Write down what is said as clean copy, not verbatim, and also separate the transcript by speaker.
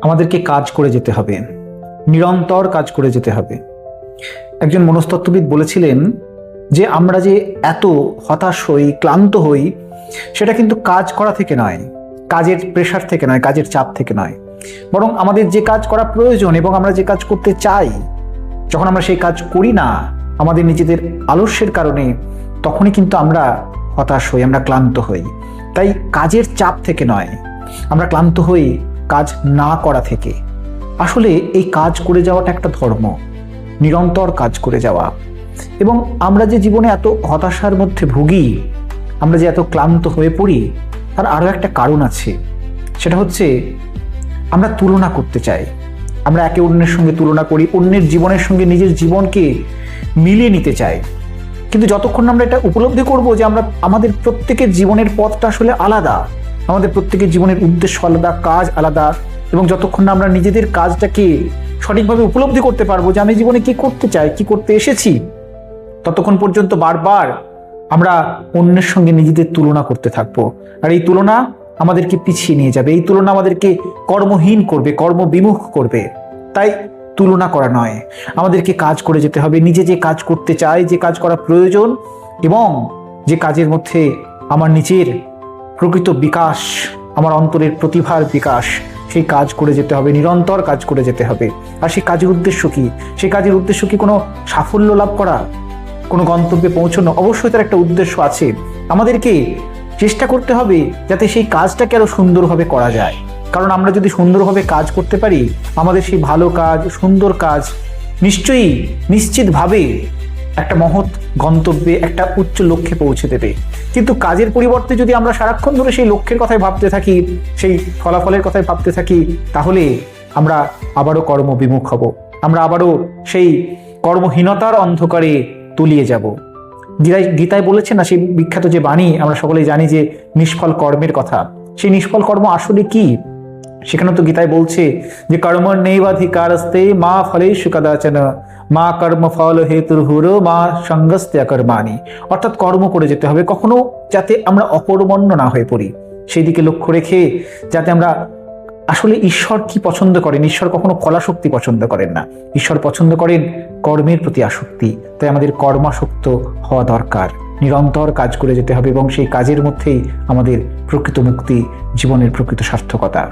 Speaker 1: আমাদেরকে কাজ করে যেতে হবে, নিরন্তর কাজ করে যেতে হবে। একজন মনস্তত্ত্ববিদ বলেছিলেন যে আমরা যে এত হতাশ হই, ক্লান্ত হই, সেটা কিন্তু কাজ করা থেকে নয়, কাজের প্রেশার থেকে নয়, কাজের চাপ থেকে নয়, বরং আমাদের যে কাজ করা প্রয়োজন এবং আমরা যে কাজ করতে চাই, যখন আমরা সেই কাজ করি না আমাদের নিজেদের আলস্যের কারণে, তখনই কিন্তু আমরা হতাশ হই, আমরা ক্লান্ত হই। তাই কাজের চাপ থেকে নয়, আমরা ক্লান্ত হই কাজ না করা থেকে। আসলে এই কাজ করে যাওয়াটা একটা ধর্ম, নিরন্তর কাজ করে যাওয়া। এবং আমরা যে জীবনে এত হতাশার মধ্যে ভুগি, আমরা যে এত ক্লান্ত হয়ে পড়ি, তার আরও একটা কারণ আছে। সেটা হচ্ছে আমরা তুলনা করতে চাই, আমরা একে অন্যের সঙ্গে তুলনা করি, অন্যের জীবনের সঙ্গে নিজের জীবনকে মিলিয়ে নিতে চাই। কিন্তু যতক্ষণ আমরা এটা উপলব্ধি করব যে আমাদের প্রত্যেকের জীবনের পথটা আসলে আলাদা, আমাদের প্রত্যেকের জীবনের উদ্দেশ্য আলাদা, কাজ আলাদা, এবং যতক্ষণ না আমরা নিজেদের কাজটাকে সঠিকভাবে উপলব্ধি করতে পারবো যে আমি জীবনে কি করতে চাই, কি করতে এসেছি, ততক্ষণ পর্যন্ত বারবার আমরা অন্যের সঙ্গে নিজেদের তুলনা করতে থাকবো। আর এই তুলনা আমাদেরকে পিছিয়ে নিয়ে যাবে, এই তুলনা আমাদেরকে কর্মহীন করবে, কর্মবিমুখ করবে। তাই তুলনা করা নয়, আমাদেরকে কাজ করে যেতে হবে। নিজে যে কাজ করতে চাই, যে কাজ করা প্রয়োজন, এবং যে কাজের মধ্যে আমার নিজের প্রকৃত বিকাশ, আমার অন্তরের প্রতিভার বিকাশ, সেই কাজ করে যেতে হবে, নিরন্তর কাজ করে যেতে হবে। আর সেই কাজের উদ্দেশ্য কি? সেই কাজের উদ্দেশ্য কি কোনো সাফল্য লাভ করা, কোনো গন্তব্যে পৌঁছানো? অবশ্যই তার একটা উদ্দেশ্য আছে। আমাদেরকে চেষ্টা করতে হবে যাতে সেই কাজটাকে আরো সুন্দরভাবে করা যায়। কারণ আমরা যদি সুন্দরভাবে কাজ করতে পারি, আমাদের সেই ভালো কাজ, সুন্দর কাজ নিশ্চয়ই, নিশ্চিতভাবে একটা মহৎ গন্তব্যে, একটা উচ্চ লক্ষ্যে পৌঁছে দেবে। কিন্তু কাজের পরিবর্তে যদি আমরা সারাক্ষণ ধরে সেই লক্ষ্যের কথাই ভাবতে থাকি, সেই ফলাফলের কথাই ভাবতে থাকি, তাহলে আমরা আবারও কর্মবিমুখ হব, আমরা আবারও সেই কর্মহীনতার অন্ধকারে তলিয়ে যাব। গীতায় বলেছে না, সেই বিখ্যাত যে বাণী আমরা সকলেই জানি, যে নিষ্ফল কর্মের কথা। সেই নিষ্ফল কর্ম আসলে কি? সেখানে তো গীতায় বলছে যে কর্মণ্যেবাধিকারস্তে মা ফলেষু কদাচন মা কর্ম ফল হেতুর্হুর মা সঙ্গস্তে অকর্মাণি। অর্থাৎ কর্ম করে যেতে হবে, কখনো যাতে আমরা অকর্মণ্য না হয়ে পড়ি, সেই দিকে লক্ষ্য রেখে যাতে আমরা আসলে ঈশ্বর কি পছন্দ করেন। ঈশ্বর কখনো ফলাসক্তি পছন্দ করেন না, ঈশ্বর পছন্দ করেন কর্মের প্রতি আসক্তি। তাই আমাদের কর্মাসক্ত হওয়া দরকার, নিরন্তর কাজ করে যেতে হবে, এবং সেই কাজের মধ্যেই আমাদের প্রকৃত মুক্তি, জীবনের প্রকৃত সার্থকতা।